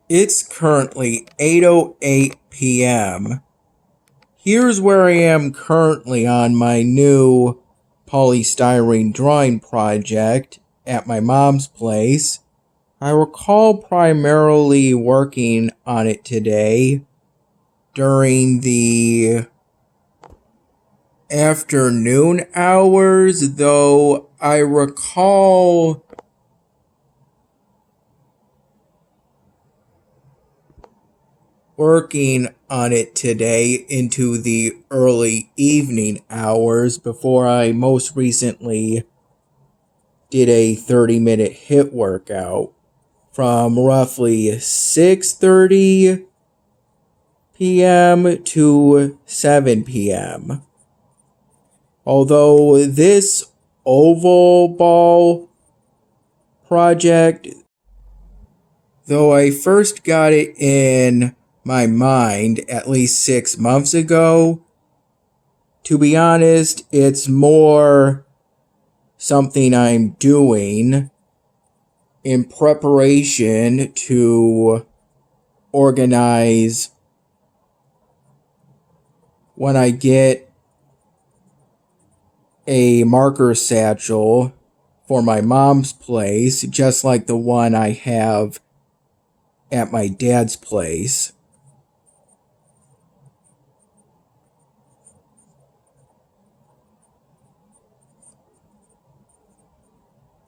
It's currently 8:08 p.m. Here's where I am currently on my new polystyrene drawing project at my mom's place. I recall primarily working on it today during the afternoon hours, though I recall working on it today into the early evening hours before I most recently did a 30-minute HIIT workout from roughly 6:30 p.m. to 7 p.m. Although this oval ball project, though I first got it in my mind at least 6 months ago, to be honest, it's more something I'm doing in preparation to organize when I get a marker satchel for my mom's place, just like the one I have at my dad's place.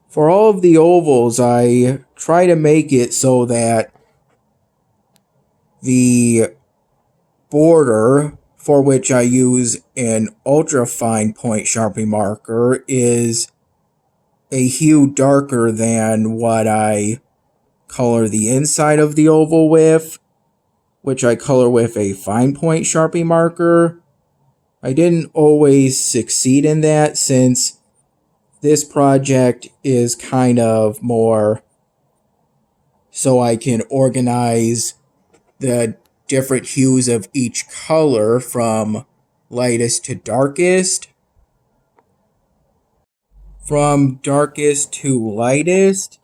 For all of the ovals, I try to make it so that the border, for which I use an ultra fine point sharpening marker, is a hue darker than what I color the inside of the oval with, which I color with a fine point sharpening marker. I didn't always succeed in that, since this project is kind of more so I can organize the different hues of each color from lightest to darkest, from darkest to lightest.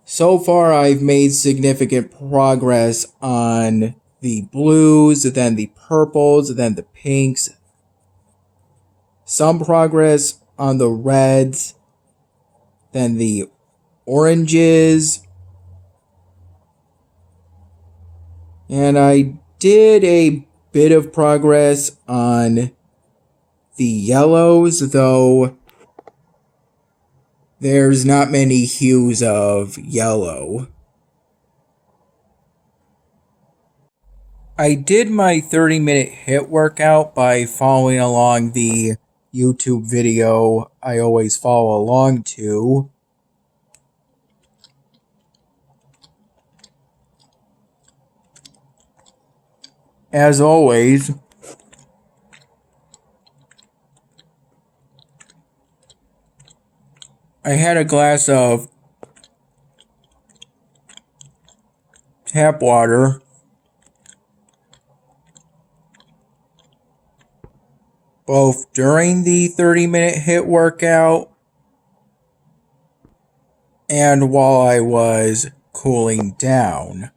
So far, I've made significant progress on the blues, then the purples, then the pinks. Some progress on the reds, then the oranges. And I did a bit of progress on the yellows, though there's not many hues of yellow. I did my 30-minute HIIT workout by following along the YouTube video I always follow along to. As always, I had a glass of tap water both during the 30-minute HIIT workout and while I was cooling down.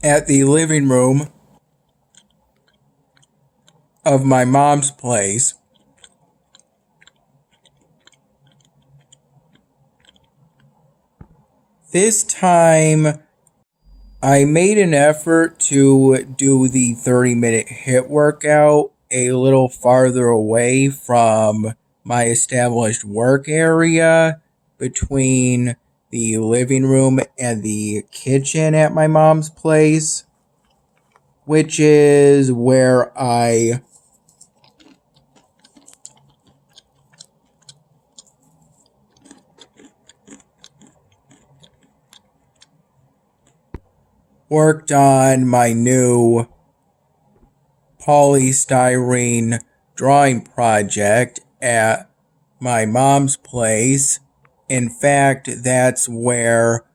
At the living room of my mom's place. This time, I made an effort to do the 30-minute HIIT workout a little farther away from my established work area, between the living room and the kitchen at my mom's place, which is where I worked on my new polystyrene drawing project at my mom's place. In fact, that's where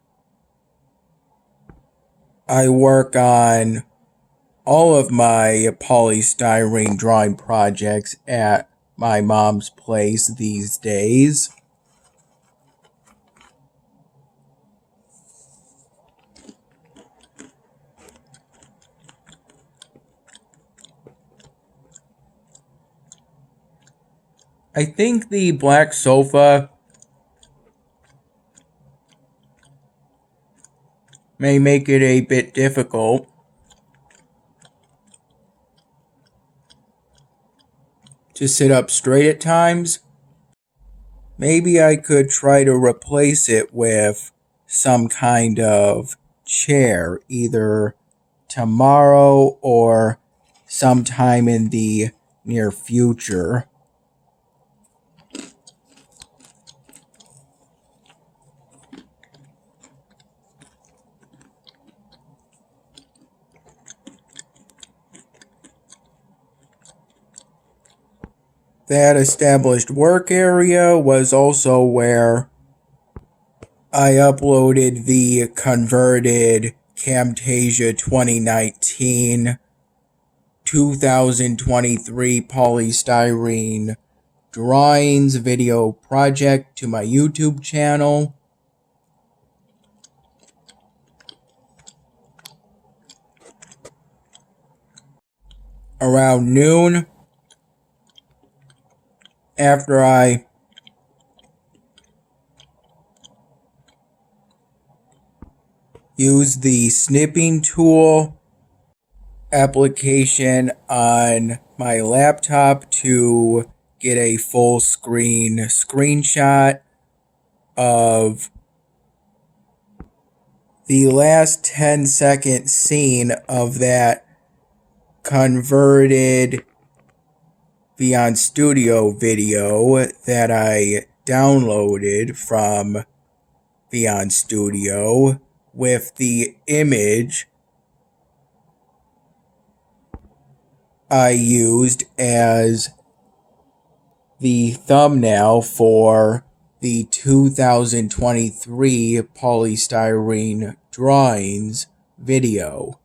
I work on all of my polystyrene drawing projects at my mom's place these days. I think the black sofa may make it a bit difficult to sit up straight at times. Maybe I could try to replace it with some kind of chair, either tomorrow or sometime in the near future. That established work area was also where I uploaded the converted Camtasia 2019-2023 polystyrene drawings video project to my YouTube channel. Around noon, after I used the snipping tool application on my laptop to get a full screen screenshot of the last 10-second scene of that converted Beyond Studio video that I downloaded from Beyond Studio with the image I used as the thumbnail for the 2023 polystyrene drawings video.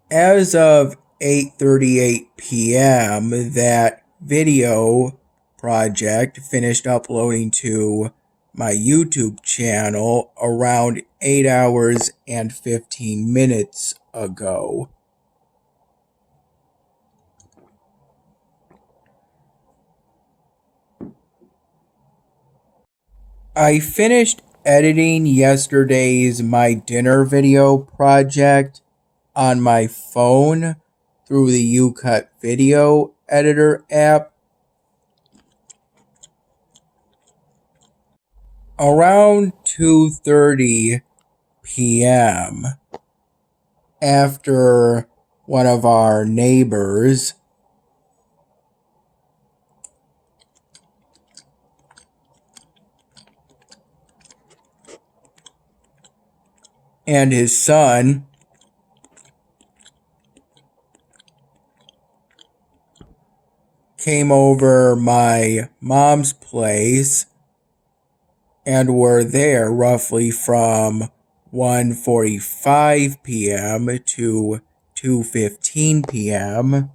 As of 8:38 p.m., that video project finished uploading to my YouTube channel around 8 hours and 15 minutes ago. I finished editing yesterday's My Dinner video project on my phone through the YouCut video editor app around 2:30 p.m. after one of our neighbors and his son came over my mom's place and were there roughly from 1:45 p.m. to 2:15 p.m.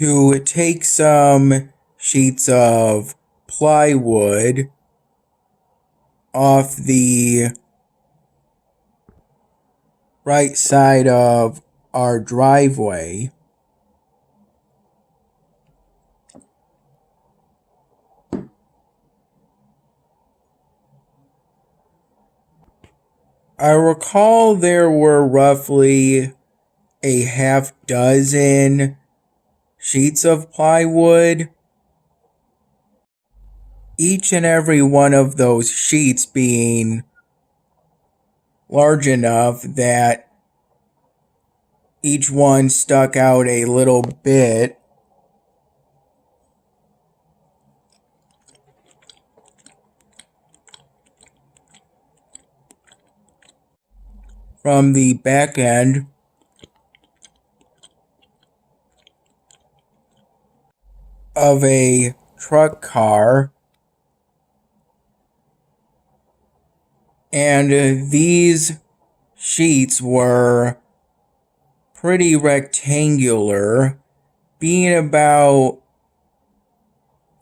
to take some sheets of plywood off the right side of our driveway. I recall there were roughly a half dozen sheets of plywood. Each and every one of those sheets being large enough that each one stuck out a little bit from the back end of a truck car, and these sheets were pretty rectangular, being about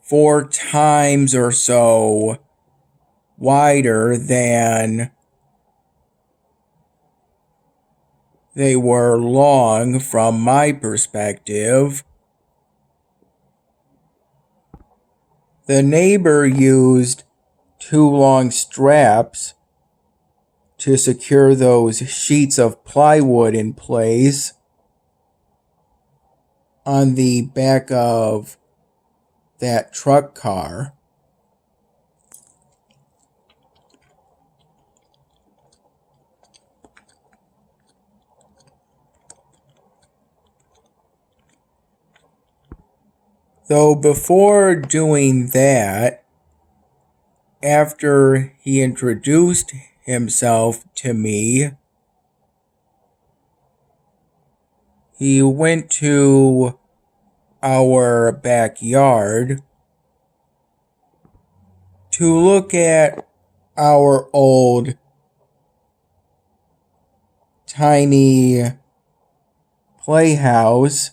4 times or so wider than they were long from my perspective. The neighbor used 2 long straps to secure those sheets of plywood in place on the back of that truck car. Though before doing that, after he introduced himself to me, he went to our backyard to look at our old tiny playhouse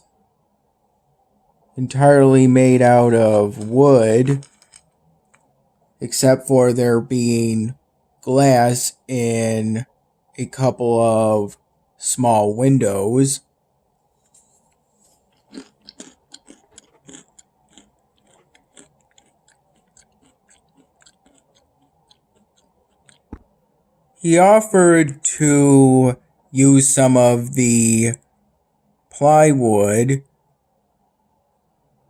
entirely made out of wood, except for there being glass in a couple of small windows. He offered to use some of the plywood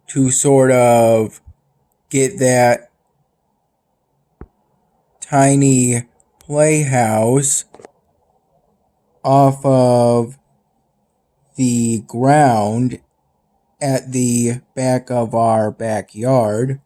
to sort of get that tiny playhouse off of the ground at the back of our backyard.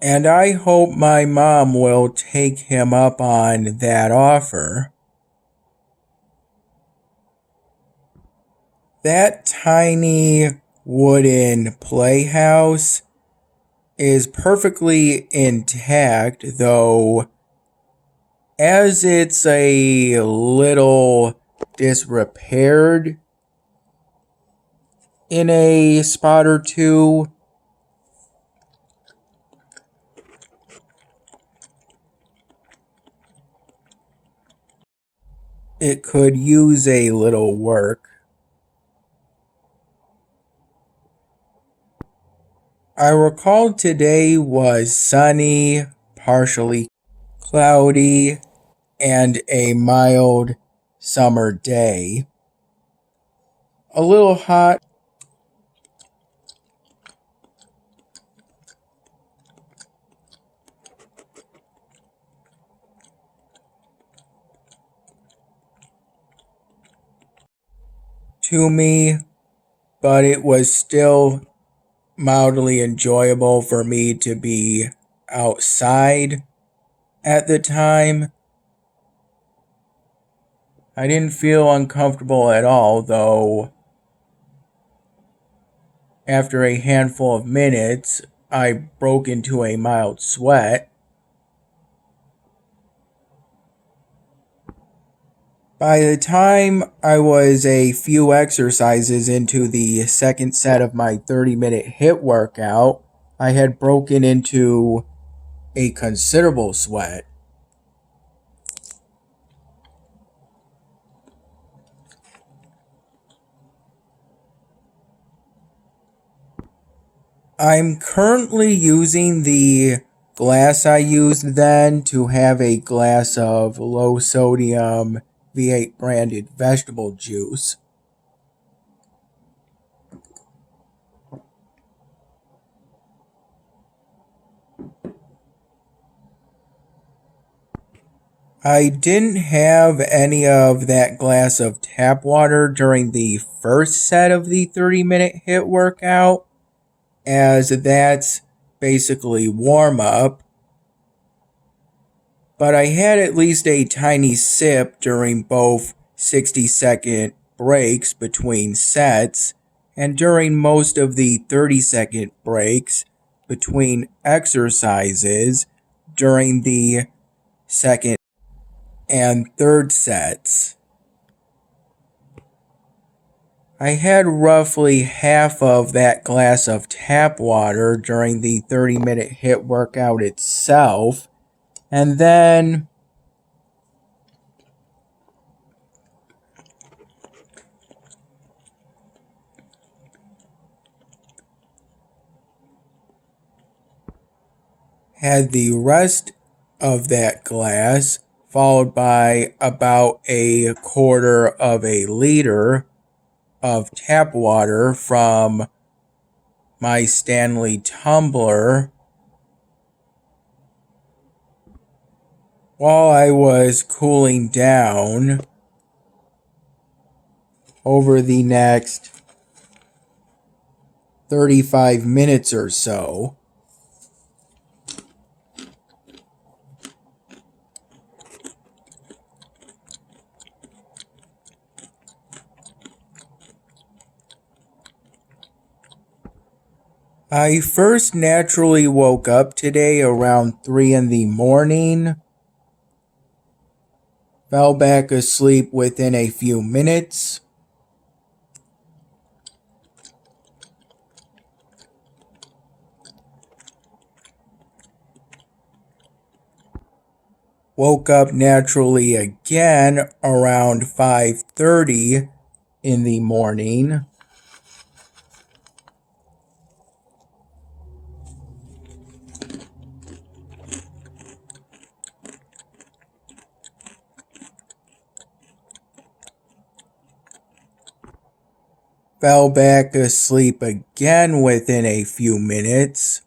And I hope my mom will take him up on that offer. That tiny wooden playhouse is perfectly intact, though as it's a little disrepaired in a spot or two. It could use a little work. I recall today was sunny, partially cloudy, and a mild summer day. A little hot, to me, but it was still mildly enjoyable for me to be outside at the time. I didn't feel uncomfortable at all, though after a handful of minutes, I broke into a mild sweat. By the time I was a few exercises into the second set of my 30-minute HIIT workout, I had broken into a considerable sweat. I'm currently using the glass I used then to have a glass of low sodium V8 branded vegetable juice. I didn't have any of that glass of tap water during the first set of the 30-minute HIIT workout, as that's basically warm up. But I had at least a tiny sip during both 60-second breaks between sets and during most of the 30-second breaks between exercises during the second and third sets. I had roughly half of that glass of tap water during the 30-minute HIIT workout itself, and then had the rest of that glass, followed by about a quarter of a liter of tap water from my Stanley tumbler, while I was cooling down over the next 35 minutes or so. I first naturally woke up today around 3 in the morning, fell back asleep within a few minutes, woke up naturally again around 5:30 in the morning, fell back asleep again within a few minutes,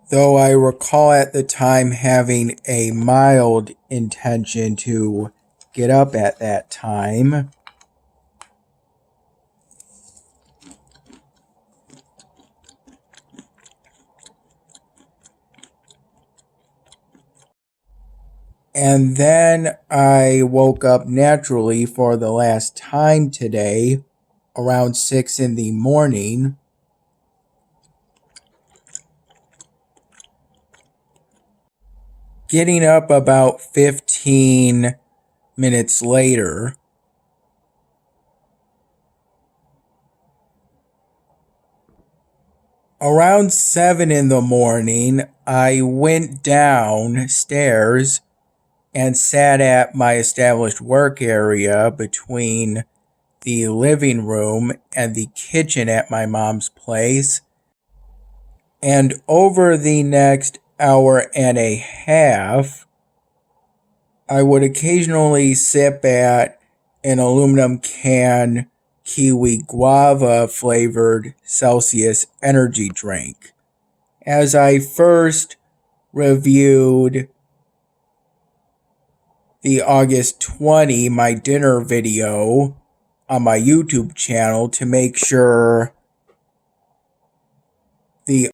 though I recall at the time having a mild intention to get up at that time. And then I woke up naturally for the last time today, around 6 in the morning. Getting up about 15 minutes later. Around 7 in the morning, I went downstairs and sat at my established work area between the living room and the kitchen at my mom's place. And over the next hour and a half, I would occasionally sip at an aluminum can kiwi guava flavored Celsius energy drink. As I first reviewed the August 20, my dinner video on my YouTube channel to make sure the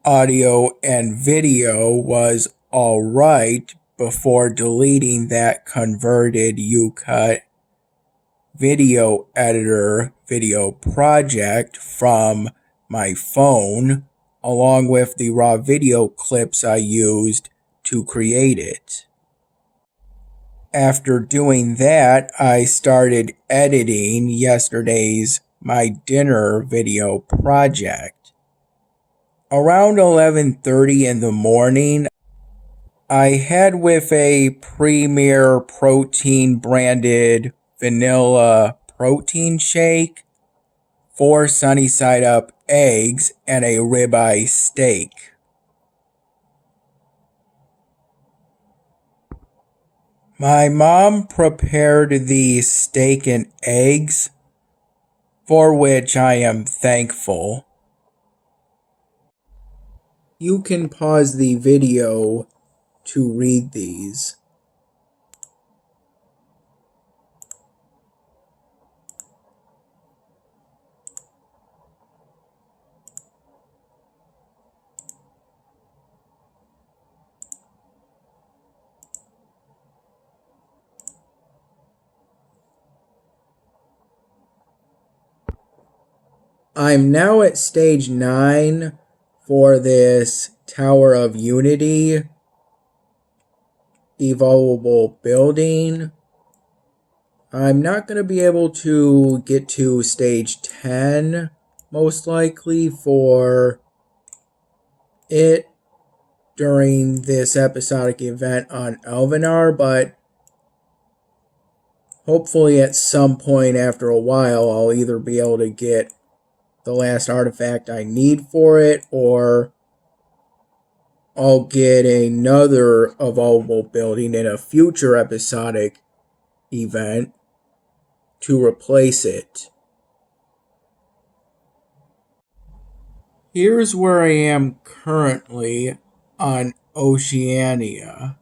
audio and video was alright before deleting that converted UCut video editor video project from my phone, along with the raw video clips I used to create it. After doing that, I started editing yesterday's My Dinner video project. Around 11:30 in the morning, I had with a Premier Protein branded vanilla protein shake, 4 sunny side up eggs, and a ribeye steak. My mom prepared the steak and eggs, for which I am thankful. You can pause the video to read these. I'm now at stage 9 for this Tower of Unity evolvable building. I'm not going to be able to get to stage 10, most likely, for it during this episodic event on Elvenar, but hopefully at some point after a while I'll either be able to get the last artifact I need for it, or I'll get another evolvable building in a future episodic event to replace it. Here's where I am currently on Oceania.